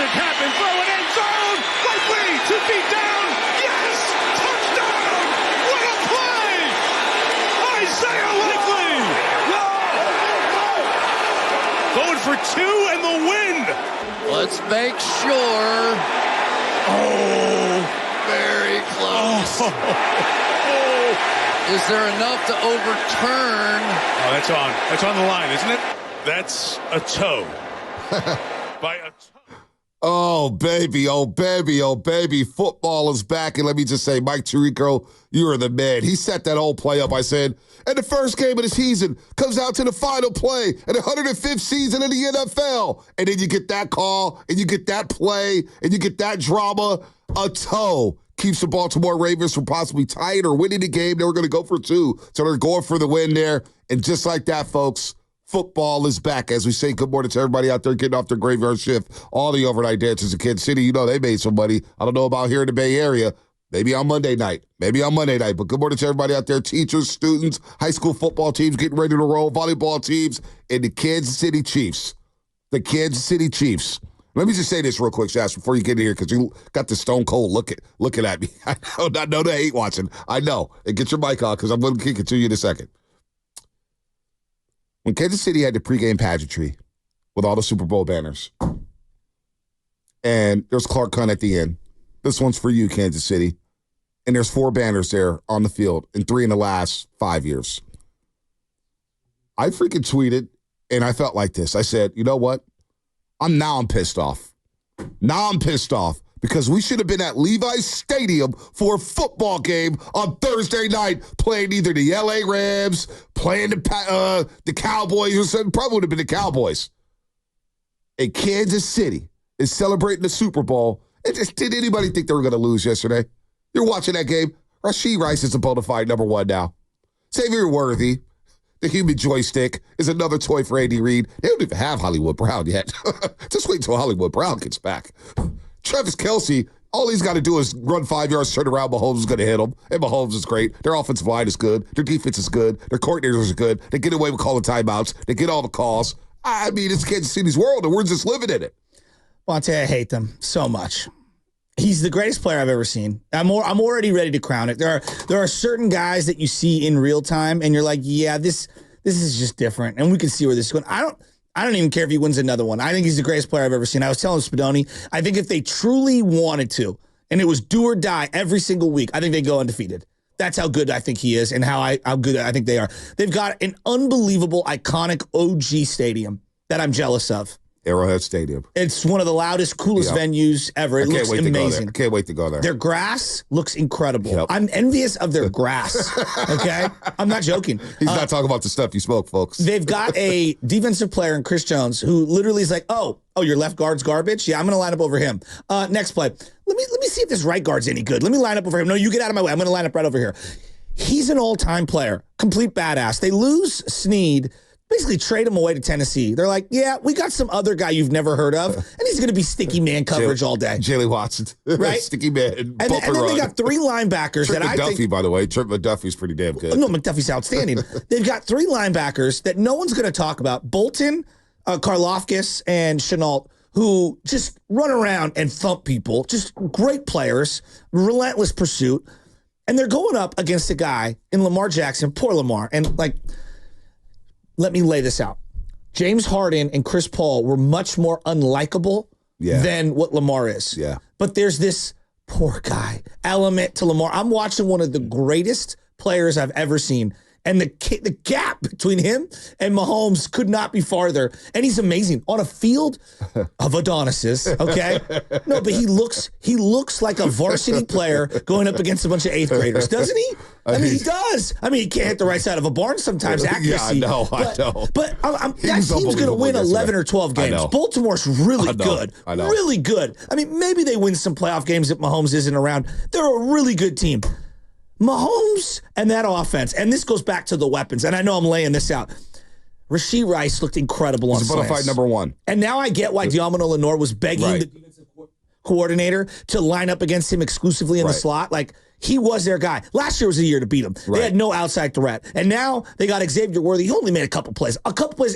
it happen. Throw it end zone. Likely to be down. Yes! Touchdown! What a play! Isaiah Likely! Going for two and the win. Let's make sure. Oh, very close. Is there enough to overturn? Oh, that's on. That's on the line, isn't it? That's a toe. By a toe. Oh, baby, oh, baby, oh, baby. Football is back. And let me just say, Mike Tirico, you are the man. He set that whole play up. I said, and the first game of the season comes out to the final play in the 105th season of the NFL. And then you get that call, and you get that play, and you get that drama. A toe keeps the Baltimore Ravens from possibly tying or winning the game. They were going to go for two. So they're going for the win there. And just like that, folks, football is back. As we say good morning to everybody out there getting off their graveyard shift. All the overnight dancers in Kansas City, you know they made some money. I don't know about here in the Bay Area. Maybe on Monday night. But good morning to everybody out there, teachers, students, high school football teams getting ready to roll, volleyball teams, and the Kansas City Chiefs. The Kansas City Chiefs. Let me just say this real quick, Josh, before you get in here, because you got the stone cold looking at me. I know they ain't watching. I know. And get your mic on, because I'm going to kick it to you in a second. When Kansas City had the pregame pageantry with all the Super Bowl banners, and there's Clark Hunt at the end. This one's for you, Kansas City. And there's 4 banners there on the field, and 3 in the last 5 years. I freaking tweeted, and I felt like this. I said, you know what? I'm pissed off. Now I'm pissed off because we should have been at Levi's Stadium for a football game on Thursday night, playing either the LA Rams, playing the Cowboys, or something. Probably would have been the Cowboys. And Kansas City is celebrating the Super Bowl. And did anybody think they were going to lose yesterday? You're watching that game. Rashee Rice is a bona fide number 1 now. Xavier Worthy, the human joystick, is another toy for Andy Reid. They don't even have Hollywood Brown yet. Just wait until Hollywood Brown gets back. Travis Kelce, all he's got to do is run 5 yards, turn around. Mahomes is going to hit him. And Mahomes is great. Their offensive line is good. Their defense is good. Their coordinators are good. They get away with calling timeouts. They get all the calls. I mean, it's Kansas City's world, and we're just living in it. Well, I'll tell you, I hate them so much. He's the greatest player I've ever seen. I'm already ready to crown it. There are certain guys that you see in real time, and you're like, yeah, this is just different, and we can see where this is going. I don't even care if he wins another one. I think he's the greatest player I've ever seen. I was telling Spadoni, I think if they truly wanted to, and it was do or die every single week, I think they'd go undefeated. That's how good I think he is, and how good I think they are. They've got an unbelievable, iconic OG stadium that I'm jealous of. Arrowhead Stadium. It's one of the loudest, coolest venues ever. It looks amazing. I can't wait to go there. Their grass looks incredible. Yep. I'm envious of their grass, okay? I'm not joking. He's not talking about the stuff you smoke, folks. They've got a defensive player in Chris Jones who literally is like, oh, your left guard's garbage? Yeah, I'm going to line up over him. Next play. Let me see if this right guard's any good. Let me line up over him. No, you get out of my way. I'm going to line up right over here. He's an all-time player. Complete badass. They lose Snead. Basically trade him away to Tennessee. They're like, yeah, we got some other guy you've never heard of, and he's going to be sticky man coverage all day. Jaylen Watson. Right? Sticky man. And then they got 3 linebackers Trent that I think... McDuffie, by the way. Trent McDuffie's pretty damn good. No, McDuffie's outstanding. They've got 3 linebackers that no one's going to talk about. Bolton, Karlaftis, and Chenault, who just run around and thump people. Just great players. Relentless pursuit. And they're going up against a guy in Lamar Jackson, poor Lamar, and like... Let me lay this out. James Harden and Chris Paul were much more unlikable than what Lamar is. Yeah. But there's this poor guy element to Lamar. I'm watching one of the greatest players I've ever seen. And the gap between him and Mahomes could not be farther. And he's amazing on a field of Adonises, okay? No, but he looks like a varsity player going up against a bunch of 8th graders, doesn't he? I mean, he does. I mean, he can't hit the right side of a barn sometimes, accuracy. Yeah, I know. But that team's going to win 11 or 12 games. Baltimore's really good. I know. Really good. I mean, maybe they win some playoff games if Mahomes isn't around. They're a really good team. Mahomes and that offense, and this goes back to the weapons, and I know I'm laying this out. Rashee Rice looked incredible on slants. He's a bona fide number 1. And now I get why Diamond Lenore was begging the defensive coordinator to line up against him exclusively in the slot. Like, He was their guy. Last year was the year to beat them. They had no outside threat. And now they got Xavier Worthy. He only made a couple plays,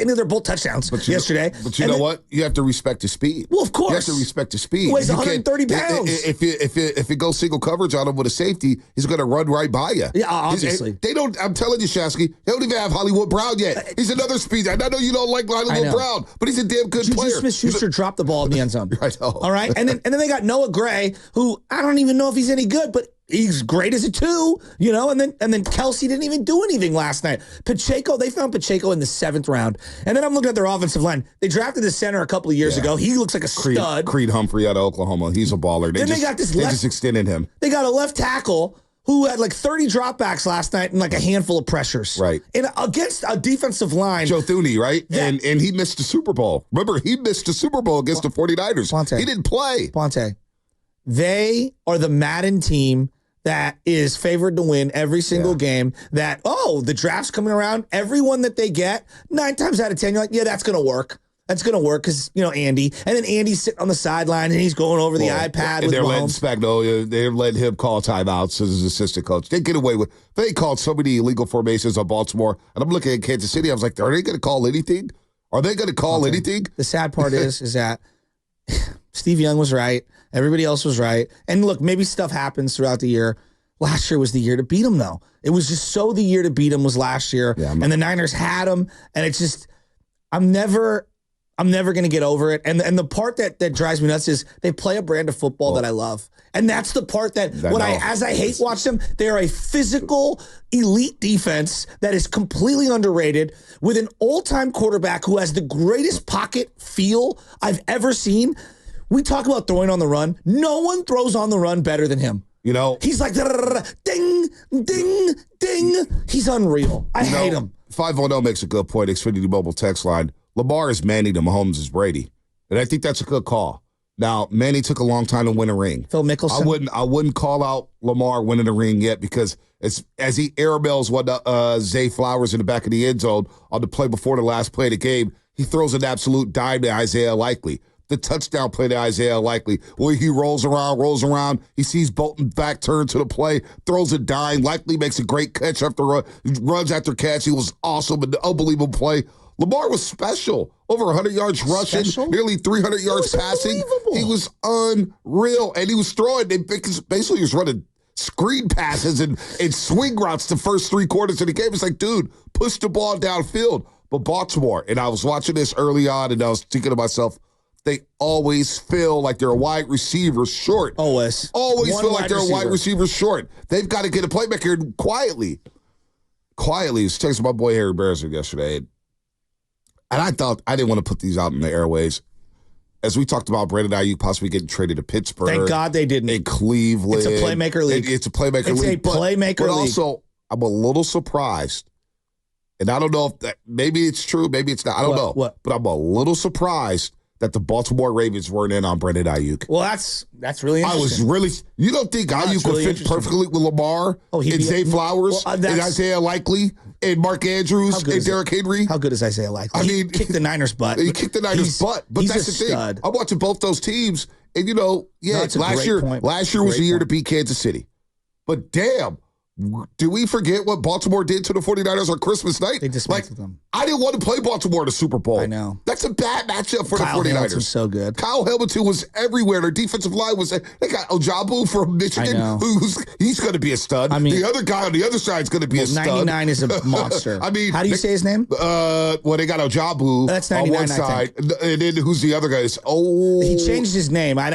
and they're both touchdowns yesterday. But you know what? You have to respect his speed. Well, of course. You have to respect his speed. He weighs 130 pounds. If it goes single coverage on him with a safety, he's going to run right by you. Yeah, obviously. They don't. I'm telling you, Shasky, they don't even have Hollywood Brown yet. He's another speed. I know you don't like Hollywood Brown, but he's a damn good player. Juju Smith-Schuster dropped the ball in the end zone. I know. All right, and then they got Noah Gray, who I don't even know if he's any good, but he's great as a 2, and then Kelsey didn't even do anything last night. Pacheco, they found Pacheco in the 7th round. And then I'm looking at their offensive line. They drafted the center a couple of years ago. He looks like a stud. Creed Humphrey out of Oklahoma. He's a baller. They just extended him. They got a left tackle who had like 30 dropbacks last night and like a handful of pressures. Right. And against a defensive line. Joe Thuney, right? Yeah. And he missed the Super Bowl. Remember, he missed the Super Bowl against the 49ers. Ponte. He didn't play. Ponte. They are the Madden team that is favored to win every single game. That, the draft's coming around. Everyone that they get, 9 times out of 10, you're like, yeah, that's going to work. That's going to work because, Andy. And then Andy's sitting on the sideline and he's going over the iPad with they're letting Mahomes. they're letting him call timeouts as his assistant coach. They get away with They called so many illegal formations on Baltimore. And I'm looking at Kansas City. I was like, are they going to call anything? Are they going to call anything? The sad part is that Steve Young was right. Everybody else was right. And look, maybe stuff happens throughout the year. Last year was the year to beat them, though. It was just so the year to beat them was last year. Yeah, and the Niners had them. And it's just, I'm never going to get over it. And the part that drives me nuts is they play a brand of football that I love. And that's the part that as I hate watch them, they are a physical elite defense that is completely underrated with an all-time quarterback who has the greatest pocket feel I've ever seen. We talk about throwing on the run. No one throws on the run better than him. He's like, ding, ding, ding. He's unreal. I hate him. 510 makes a good point. Xfinity Mobile text line. Lamar is Manning to Mahomes is Brady. And I think that's a good call. Now, Manning took a long time to win a ring. Phil Mickelson. I wouldn't call out Lamar winning a ring yet because as he airmails Zay Flowers in the back of the end zone on the play before the last play of the game, he throws an absolute dime to Isaiah Likely. The touchdown play to Isaiah Likely, where he rolls around, he sees Bolton back turn to the play, throws a dime. Likely makes a great catch after runs after catch. He was awesome, an unbelievable play. Lamar was special. Over 100 yards rushing, nearly 300 yards passing. He was unreal, and he was throwing. Basically, he was running screen passes and swing routes the first 3 quarters of the game. It's like, dude, push the ball downfield. But Baltimore, and I was watching this early on, and I was thinking to myself, they always feel like they're a wide receiver short. Always feel like they're a wide receiver short. They've got to get a playmaker quietly. I was texting my boy Harry Bearson yesterday, and I thought I didn't want to put these out in the airways. As we talked about Brandon Ayuk possibly getting traded to Pittsburgh. Thank God they didn't. In Cleveland. It's a playmaker league. It's a playmaker league. But also, I'm a little surprised. And I don't know if maybe it's true, maybe it's not. I don't know. What? But I'm a little surprised that the Baltimore Ravens weren't in on Brandon Ayuk. Well, that's really interesting. You don't think Ayuk would fit perfectly with Lamar and Zay Flowers and Isaiah Likely and Mark Andrews and Derrick Henry? How good is Isaiah Likely? He kicked the Niners' butt. He kicked the Niners' butt. But that's the thing. I'm watching both those teams, and last year was the year to beat Kansas City. But damn, do we forget what Baltimore did to the 49ers on Christmas night? They dismantled them. I didn't want to play Baltimore in the Super Bowl. I know. That's a bad matchup for Kyle the 49ers. Hamilton's so good. Kyle Hamilton was everywhere. Their defensive line was. They got Ojabu from Michigan, he's going to be a stud. The other guy on the other side is going to be a stud. 99 is a monster. How do you say his name? They got Ojabu That's on 99, one side, and then who's the other guy? He changed his name. I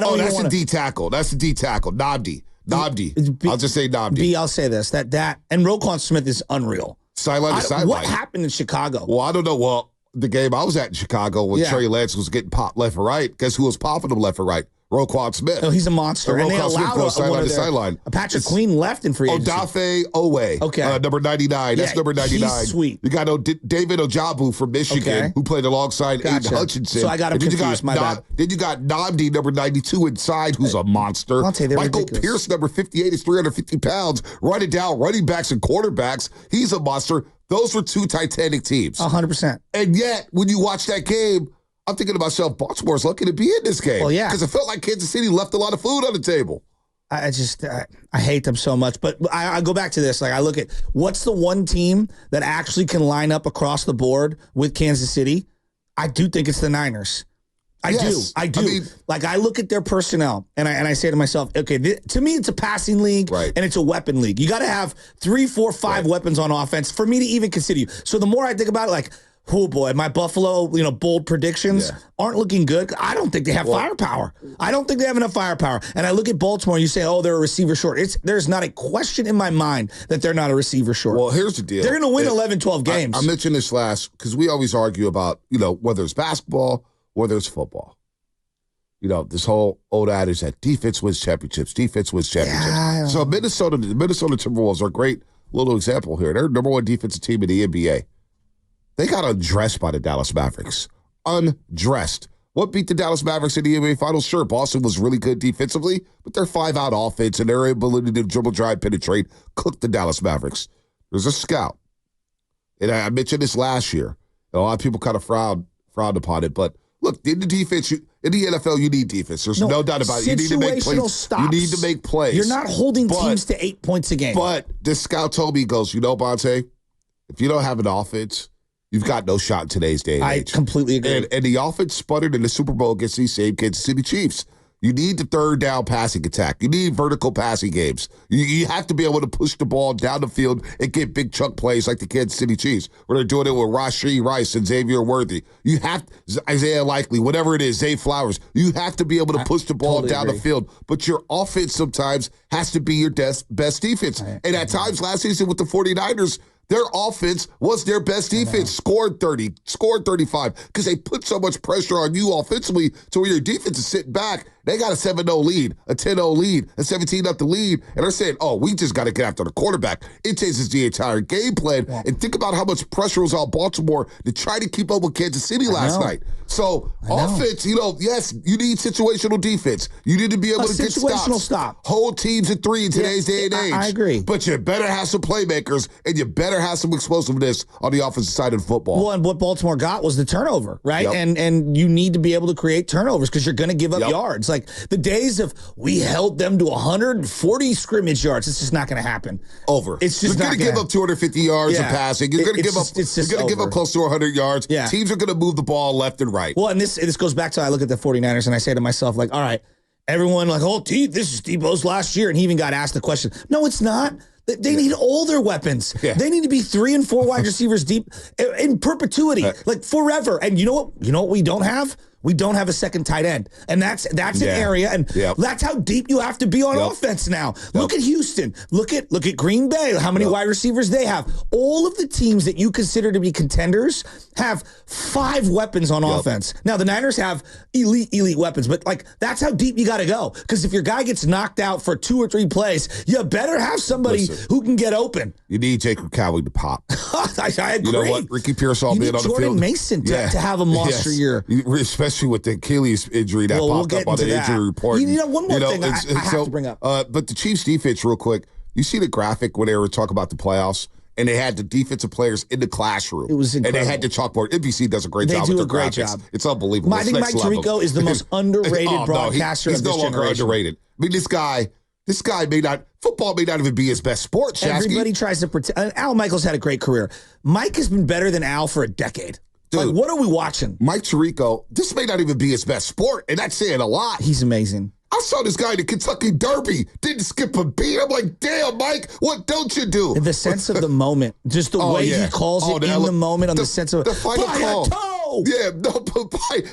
don't. That's a D tackle. That's a D tackle. Nabdi. I'll just say Nabdi. I'll say this. That and Roquan Smith is unreal. Sideline to sideline. What happened in Chicago? Well, I don't know. Well, the game I was at in Chicago when Trey Lance was getting popped left or right. Guess who was popping him left or right? Roquan Smith. Oh, he's a monster. And they allowed sideline to sideline. Patrick Queen left in free agency. Odafe Owe. Okay. Number 99. That's number 99. He's sweet. You got David Ojabu from Michigan, who played alongside Aiden Hutchinson. So I got him confused. My bad. Then you got Namdi, number 92 inside, who's a monster. Michael ridiculous. Pierce, number 58, is 350 pounds. Running down running backs and quarterbacks. He's a monster. Those were 2 Titanic teams. 100%. And yet, when you watch that game, I'm thinking to myself, Baltimore's lucky to be in this game. Well, yeah. Because it felt like Kansas City left a lot of food on the table. I hate them so much. But I go back to this. Like, I look at what's the one team that actually can line up across the board with Kansas City. I do think it's the Niners. I do. I mean, like, I look at their personnel and I say to myself, okay, to me, it's a passing league and it's a weapon league. You got to have 3, 4, 5 weapons on offense for me to even consider you. So the more I think about it, like, oh boy, my Buffalo, bold predictions aren't looking good. I don't think they have firepower. I don't think they have enough firepower. And I look at Baltimore, you say, oh, they're a receiver short. There's not a question in my mind that they're not a receiver short. Well, here's the deal. They're going to win 11, 12 games. I mentioned this last, because we always argue about, whether it's basketball, whether it's football. This whole old adage that defense wins championships. Yeah. So the Minnesota Timberwolves are a great little example here. They're the number 1 defensive team in the NBA. They got undressed by the Dallas Mavericks. Undressed. What beat the Dallas Mavericks in the NBA Finals? Sure, Boston was really good defensively, but their 5-out offense and their ability to dribble, drive, penetrate cooked the Dallas Mavericks. There's a scout. And I mentioned this last year. A lot of people kind of frowned upon it, but look, in the defense, in the NFL, you need defense. There's no doubt about it. You need to make plays. Stops. You need to make plays. You're not holding teams to 8 points a game. But this scout told me, he goes, Bonte, if you don't have an offense, you've got no shot in today's day and age. I completely agree. And the offense sputtered in the Super Bowl against these same Kansas City Chiefs. You need the third down passing attack. You need vertical passing games. You have to be able to push the ball down the field and get big chunk plays like the Kansas City Chiefs, where they're doing it with Rashee Rice and Xavier Worthy. You have Isaiah Likely, whatever it is, Zay Flowers. You have to be able to push the ball down the field. But your offense sometimes has to be your best defense. And at times last season with the 49ers, their offense was their best defense, scored 30, scored 35, because they put so much pressure on you offensively to where your defense is sitting back. They got a 7-0 lead, a 10-0 lead, a 17-0 lead, and they're saying, oh, we just got to get after the quarterback. It changes the entire game plan. Yeah. And think about how much pressure was on Baltimore to try to keep up with Kansas City last night. So offense, yes, you need situational defense. You need to be able to get stops. Hold teams at 3 in today's day and age. I agree. But you better have some playmakers, and you better have some explosiveness on the offensive side of football. Well, and what Baltimore got was the turnover, right? Yep. And you need to be able to create turnovers because you're going to give up yards. Like the days of we held them to 140 scrimmage yards, it's just not going to happen. Over. It's just you're going to give up 250 yards of passing. You're going to give up close to 100 yards. Yeah. Teams are going to move the ball left and right. Well, and this goes back to I look at the 49ers and I say to myself, like, all right, everyone like, oh, this is Debo's last year. And he even got asked the question. No, it's not. They need all their weapons. Yeah. They need to be 3 and 4 wide receivers deep in perpetuity, like forever. And you know what we don't have? We don't have a second tight end. And that's an area, and that's how deep you have to be on offense now. Look at Houston. Look at Green Bay, how many wide receivers they have. All of the teams that you consider to be contenders have 5 weapons on offense. Now, the Niners have elite weapons, but like that's how deep you got to go. Because if your guy gets knocked out for 2 or 3 plays, you better have somebody who can get open. You need Jacob Cowley to pop. I agree. You know what? Ricky Pearsall being on the field. Jordan Mason to have a monster year. Especially with the Achilles injury that popped up on the injury report. One more thing I have to bring up. But the Chiefs defense, real quick, you see the graphic when they were talking about the playoffs, and they had the defensive players in the classroom. It was incredible. And they had the chalkboard. NBC does a great job with their graphics. Job. It's unbelievable. I think Mike Tirico is the most underrated broadcaster he's of this no longer generation. underrated. I mean, this guy football may not even be his best sport, Shasky. Everybody tries to pretend. Al Michaels had a great career. Mike has been better than Al for a decade. Dude, like, what are we watching? Mike Tirico, this may not even be his best sport, and that's saying a lot. He's amazing. I saw this guy in the Kentucky Derby, didn't skip a beat. I'm like, damn, Mike, what don't you do? The sense of the moment, just the way he calls it in the moment, on the sense of the final call. Yeah, no,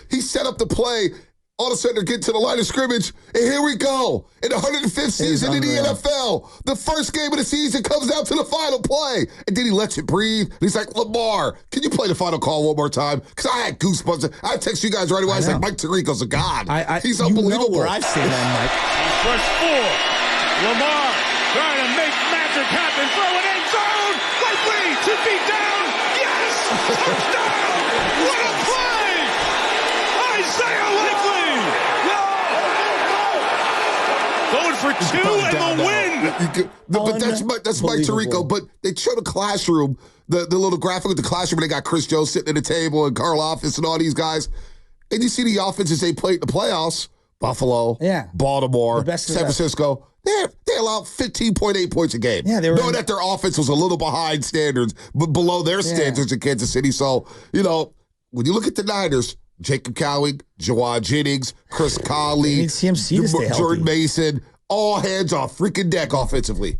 he set up the play. All of a sudden, they're getting to the line of scrimmage, and here we go. In the 105th season in the NFL, the first game of the season comes down to the final play. And then he lets it breathe. And he's like, Lamar, can you play the final call one more time? Because I had goosebumps. I text you guys right away. I was like, Mike Tirico's a god. He's unbelievable. You know where I've seen him, Mike. Rush 4. Lamar trying to make magic happen. Throw it in zone. Likely 2 feet down. Yes! Touchdown! What a play! Isaiah Likely! Going for 2 and the win. But that's Mike Tirico. But they show the classroom, the little graphic with the classroom, and they got Chris Jones sitting at the table and Carl Office and all these guys. And you see the offenses they played in the playoffs. Buffalo, Baltimore, San Francisco. They allowed 15.8 points a game. Yeah, knowing that their offense was a little behind standards, but below their standards in Kansas City. So, when you look at the Niners, Jacob Cowing, Jawad Jennings, Chris Conley, CMC to stay healthy. Jordan Mason, all hands off freaking deck offensively.